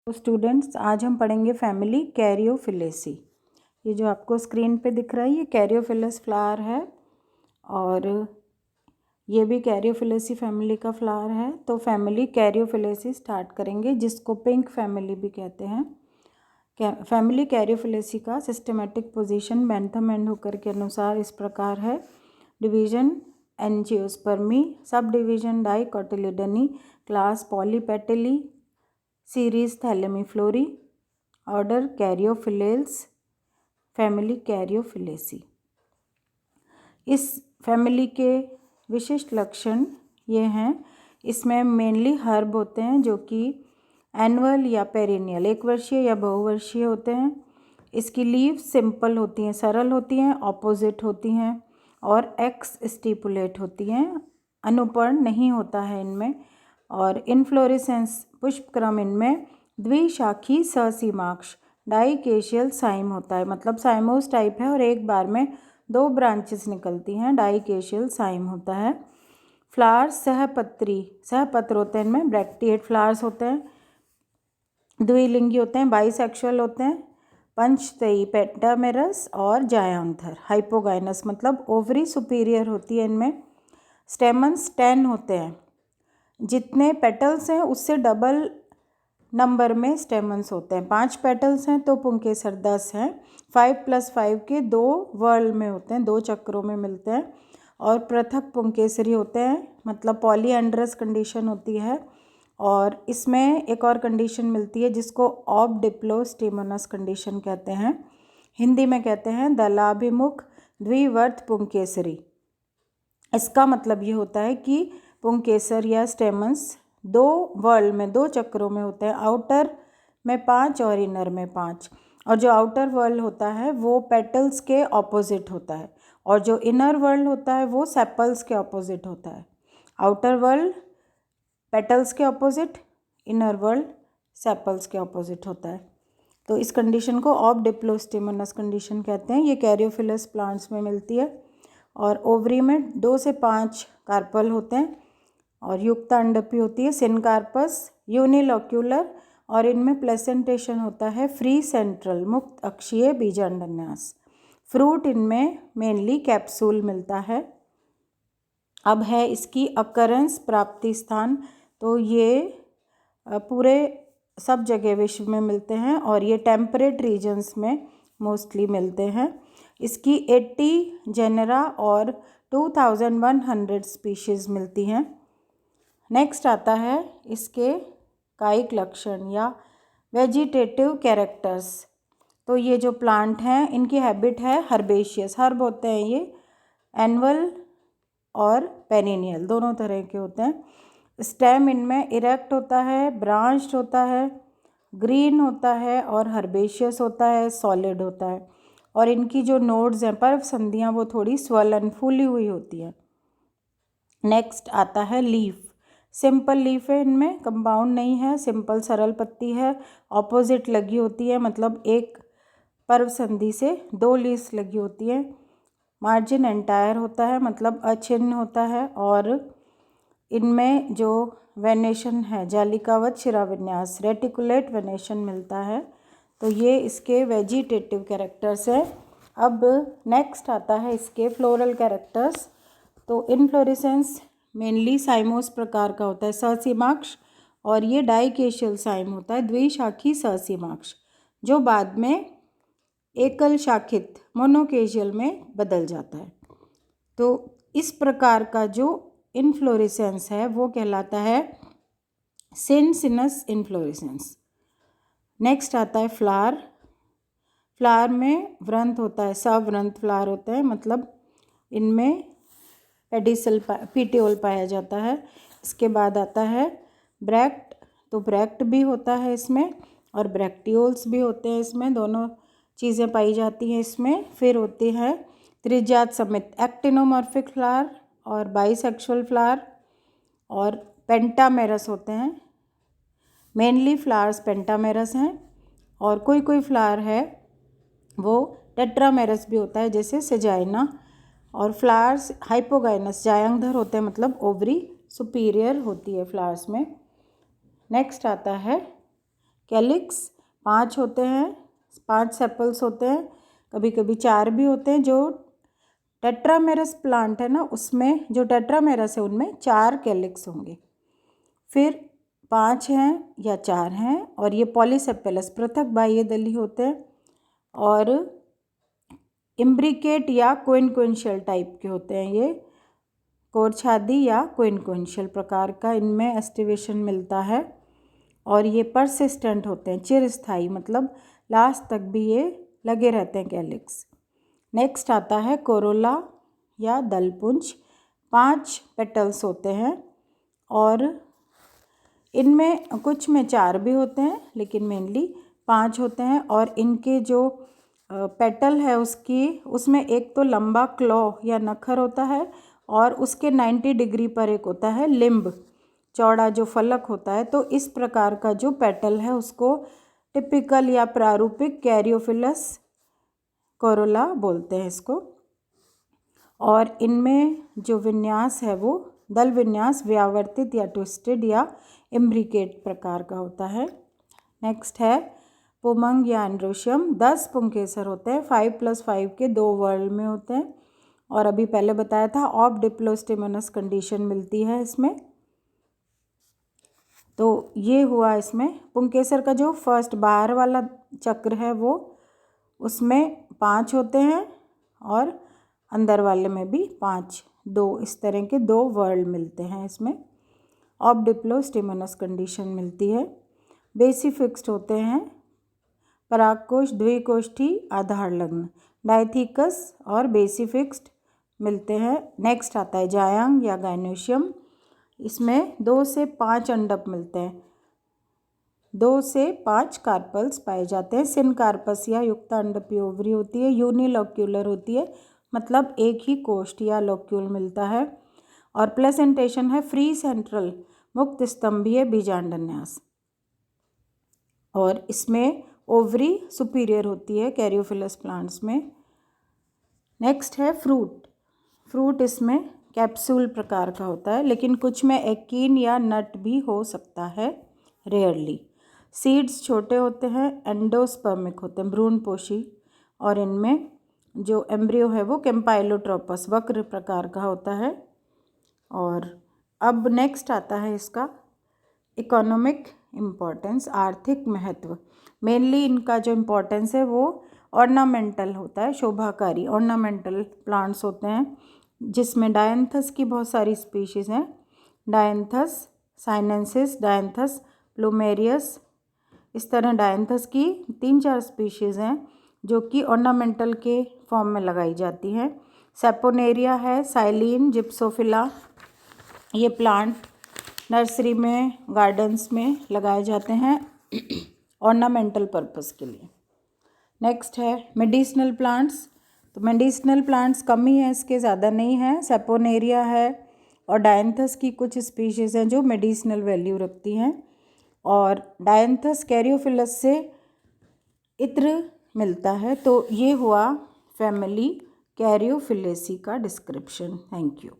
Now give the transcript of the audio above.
तो स्टूडेंट्स, आज हम पढ़ेंगे फैमिली कैरियोफिलेसी। ये जो आपको स्क्रीन पे दिख रहा है ये कैरियोफिलस फ्लावर है और ये भी कैरियोफिलेसी फैमिली का फ्लावर है। तो फैमिली कैरियोफिलेसी स्टार्ट करेंगे, जिसको पिंक फैमिली भी कहते हैं। फैमिली कैरियोफिलेसी का systematic position Bentham and Hooker के अनुसार इस प्रकार है। Division angiospermae, sub division dicotyledonae, class polypetalae, series thalamiflorae, order caryophyllales, family caryophyllaceae. इस फैमिली के विशिष्ट लक्षण ये हैं। इसमें मेनली हर्ब होते हैं जो कि एनुअल या पेरिनियल, एक वर्षीय या बहुवर्षीय होते हैं। इसकी लीव सिंपल होती हैं, सरल होती हैं, ऑपोजिट होती हैं और एक्स स्टिपुलेट होती हैं। अनुपर्ण नहीं होता है इनमें। और इनफ्लोरेसेंस पुष्पक्रम इनमें द्विशाखी ससीमाक्ष डाइकेशियल साइम होता है, मतलब साइमोस टाइप है और एक बार में 2 ब्रांचेस निकलती हैं, डाइकेशियल साइम होता है। फ्लावर्स सहपत्र होते हैं, इनमें ब्रैक्टिएट फ्लावर्स होते हैं, द्विलिंगी होते हैं, बाइसेक्सुअल होते हैं, पंचतई पेंटामेरस और जायांथर हाइपोगाइनस, मतलब ओवरी सुपीरियर होती है इनमें। स्टेमन्स 10 होते हैं, जितने पेटल्स हैं उससे डबल नंबर में स्टेमन्स होते हैं। 5 पेटल्स हैं तो पुंकेसर 10 हैं। 5 + 5 के 2 वर्ल्ड में होते हैं, 2 चक्रों में मिलते हैं और पृथक पुंकेसरी होते हैं, मतलब पॉलीएंड्रस कंडीशन होती है। और इसमें एक और कंडीशन मिलती है जिसको ऑब डिप्लोस्टिमोनस कंडीशन कहते हैं, हिंदी में कहते हैं दलाभिमुख द्विवर्त पुंकेसरी। इसका मतलब ये होता है कि पुंकेसर या स्टेमन्स 2 वर्ल्ड में, 2 चक्रों में होते हैं, आउटर में 5 और इनर में 5। और जो आउटर वर्ल्ड होता है वो पेटल्स के ऑपोजिट होता है और जो इनर वर्ल्ड होता है वो सेपल्स के ऑपोजिट होता है। आउटर वर्ल्ड पेटल्स के ऑपोजिट, इनर वर्ल्ड सेपल्स के ऑपोजिट होता है। तो इस कंडीशन को ऑब डिप्लोस्टिमोनस कंडीशन कहते हैं। ये कैरियोफिलस प्लांट्स में मिलती है और ओवरी में 2 से 5 कार्पल होते हैं और युक्त अंडपी होती है, सिनकार्पस, यूनिलोक्यूलर, और इनमें प्लेसेंटेशन होता है फ्री सेंट्रल, मुक्त अक्षीय बीजांडन्यास। फ्रूट इनमें मेनली कैप्सूल मिलता है। अब है इसकी अकरेंस, प्राप्ति स्थान। तो ये पूरे सब जगह विश्व में मिलते हैं और ये टेम्परेट रीजन्स में मोस्टली मिलते हैं। इसकी 80 जेनेरा और 2100 स्पीशीज़ मिलती हैं। नेक्स्ट आता है इसके कायिक लक्षण या वेजिटेटिव कैरेक्टर्स। तो ये जो प्लांट हैं इनकी हैबिट है हर्बेशियस, हर्ब होते हैं ये, एनुअल और पेरिनियल दोनों तरह के होते हैं। स्टेम इनमें इरेक्ट होता है, ब्रांच्ड होता है, ग्रीन होता है और हर्बेशियस होता है, सॉलिड होता है। और इनकी जो नोड्स हैं, पर्व संधियाँ, वो थोड़ी स्वलन, फूली हुई होती हैं। नेक्स्ट आता है लीफ। सिंपल लीफ है, इनमें कंपाउंड नहीं है, सिंपल सरल पत्ती है, ऑपोजिट लगी होती है, मतलब एक पर्व संधि से 2 लीव्स लगी होती है। मार्जिन एंटायर होता है, मतलब अचिन्ह होता है। और इनमें जो वेनेशन है जालिकावत शिराविन्यास, रेटिकुलेट वेनेशन मिलता है। तो ये इसके वेजिटेटिव कैरेक्टर्स हैं। अब नेक्स्ट आता है इसके फ्लोरल कैरेक्टर्स। तो इनफ्लोरेसेंस मेनली साइमोस प्रकार का होता है, ससीमाक्ष, और ये डाइकेशियल साइम होता है, द्विशाखी ससीमाक्ष, जो बाद में एकल शाखित मोनोकेशियल में बदल जाता है। तो इस प्रकार का जो इनफ्लोरेसेंस है वो कहलाता है सिनसिनस इनफ्लोरेसेंस। नेक्स्ट आता है फ्लावर। फ्लावर में व्रंत होता है, सव्रंत फ्लावर होते हैं, मतलब इनमें पेडिसल पीटियोल पाया जाता है। इसके बाद आता है ब्रैक्ट। तो ब्रैक्ट भी होता है इसमें और ब्रैक्टियोल्स भी होते हैं इसमें, दोनों चीज़ें पाई जाती हैं इसमें। फिर होती है त्रिज्यात समित एक्टिनोमॉर्फिक फ्लावर और बाइसेक्सुअल फ्लावर और पेंटामेरस होते हैं। मेनली फ्लावर्स पेंटामेरस हैं और कोई कोई फ्लावर है वो टेट्रामेरस भी होता है, जैसे सेजाइना। और फ्लावर्स हाइपोगाइनस, जायांगधर होते हैं, मतलब ओवरी सुपीरियर होती है फ्लावर्स में। नेक्स्ट आता है कैलिक्स 5 होते हैं, 5 सेपल्स होते हैं, कभी कभी 4 भी होते हैं। जो टेट्रामेरस प्लांट है ना, उसमें जो टेट्रामेरस है उनमें 4 कैलिक्स होंगे। फिर 5 हैं या 4 हैं। और ये पॉलीसेपेलस पृथक बाह्यदली होते हैं और इम्ब्रिकेट या क्विनक्विंशियल टाइप के होते हैं। ये कोरछादी या क्विनक्विंशियल प्रकार का इनमें एस्टिवेशन मिलता है और ये परसिस्टेंट होते हैं, चिरस्थायी, मतलब लास्ट तक भी ये लगे रहते हैं कैलिक्स। नेक्स्ट आता है कोरोला या दलपुंज। 5 पेटल्स होते हैं और इनमें कुछ में 4 भी होते हैं लेकिन मेनली 5 होते हैं। और इनके जो पेटल है उसमें एक तो लंबा क्लॉ या नखर होता है और उसके 90 डिग्री पर एक होता है लिम्ब, चौड़ा जो फलक होता है। तो इस प्रकार का जो पेटल है उसको टिपिकल या प्रारूपिक कैरियोफिलस कोरोला बोलते हैं इसको। और इनमें जो विन्यास है वो दल विन्यास व्यावर्तित या ट्विस्टेड या इम्ब्रिकेट प्रकार का होता है। नेक्स्ट है पुमंग या एंड्रोशियम। 10 पुंकेसर होते हैं, 5+5 के 2 वर्ल में होते हैं। और अभी पहले बताया था ऑफ डिप्लोस्टिमोनस कंडीशन मिलती है इसमें। तो ये हुआ इसमें पुंकेसर का जो फर्स्ट बाहर वाला चक्र है वो उसमें 5 होते हैं और अंदर वाले में भी 5, 2 इस तरह के 2 वर्ल मिलते हैं इसमें। ऑफ डिप्लोस्टिमोनस कंडीशन मिलती है। बेसी फिक्स्ड होते हैं, परागकोश द्विकोष्ठी आधार लग्न, डायथीकस और बेसी फिक्स्ड मिलते हैं। नेक्स्ट आता है जायांग या गाइनोशियम। इसमें 2 से 5 अंडक मिलते हैं, 2 से 5 कार्पल्स पाए जाते हैं। सिनकार्पस या युक्ता अंडपी ओवरी होती है, यूनिलोक्यूलर होती है, मतलब एक ही कोष्ठ या लोक्यूल मिलता है। और प्लेसेंटेशन है फ्री सेंट्रल मुक्त स्तंभीय बीजांडन्यास। और इसमें ओवरी सुपीरियर होती है कैरियोफिलस प्लांट्स में। नेक्स्ट है फ्रूट। फ्रूट इसमें कैप्सूल प्रकार का होता है लेकिन कुछ में एकीन या नट भी हो सकता है, रेयरली। सीड्स छोटे होते हैं, एंडोस्पर्मिक होते हैं, भ्रूणपोषी। और इनमें जो एम्ब्रियो है वो कैम्पाइलोट्रोपस वक्र प्रकार का होता है। और अब नेक्स्ट आता है इसका इकोनॉमिक इम्पोर्टेंस, आर्थिक महत्व। मेनली इनका जो इम्पोर्टेंस है वो ऑर्नामेंटल होता है, शोभाकारी ऑर्नामेंटल प्लांट्स होते हैं, जिसमें डायंथस की बहुत सारी स्पीशीज़ हैं। डायंथस साइनेंसिस, डायंथस प्लूमेरियस, इस तरह डायंथस की 3-4 स्पीशीज़ हैं जो कि ऑर्नामेंटल के फॉर्म में लगाई जाती हैं। सेपोनेरिया है, साइलिन, जिप्सोफिला, ये प्लांट नर्सरी में, गार्डन्स में लगाए जाते हैं ऑर्नामेंटल पर्पस के लिए। नेक्स्ट है मेडिसिनल प्लांट्स। तो मेडिसिनल प्लांट्स कम ही है, इसके ज़्यादा नहीं है। सेपोनेरिया है और डायंथस की कुछ स्पीशीज़ हैं जो मेडिसिनल वैल्यू रखती हैं। और डायंथस कैरियोफिलस से इत्र मिलता है। तो ये हुआ फैमिली कैरियोफिलेसी का डिस्क्रिप्शन। Thank you.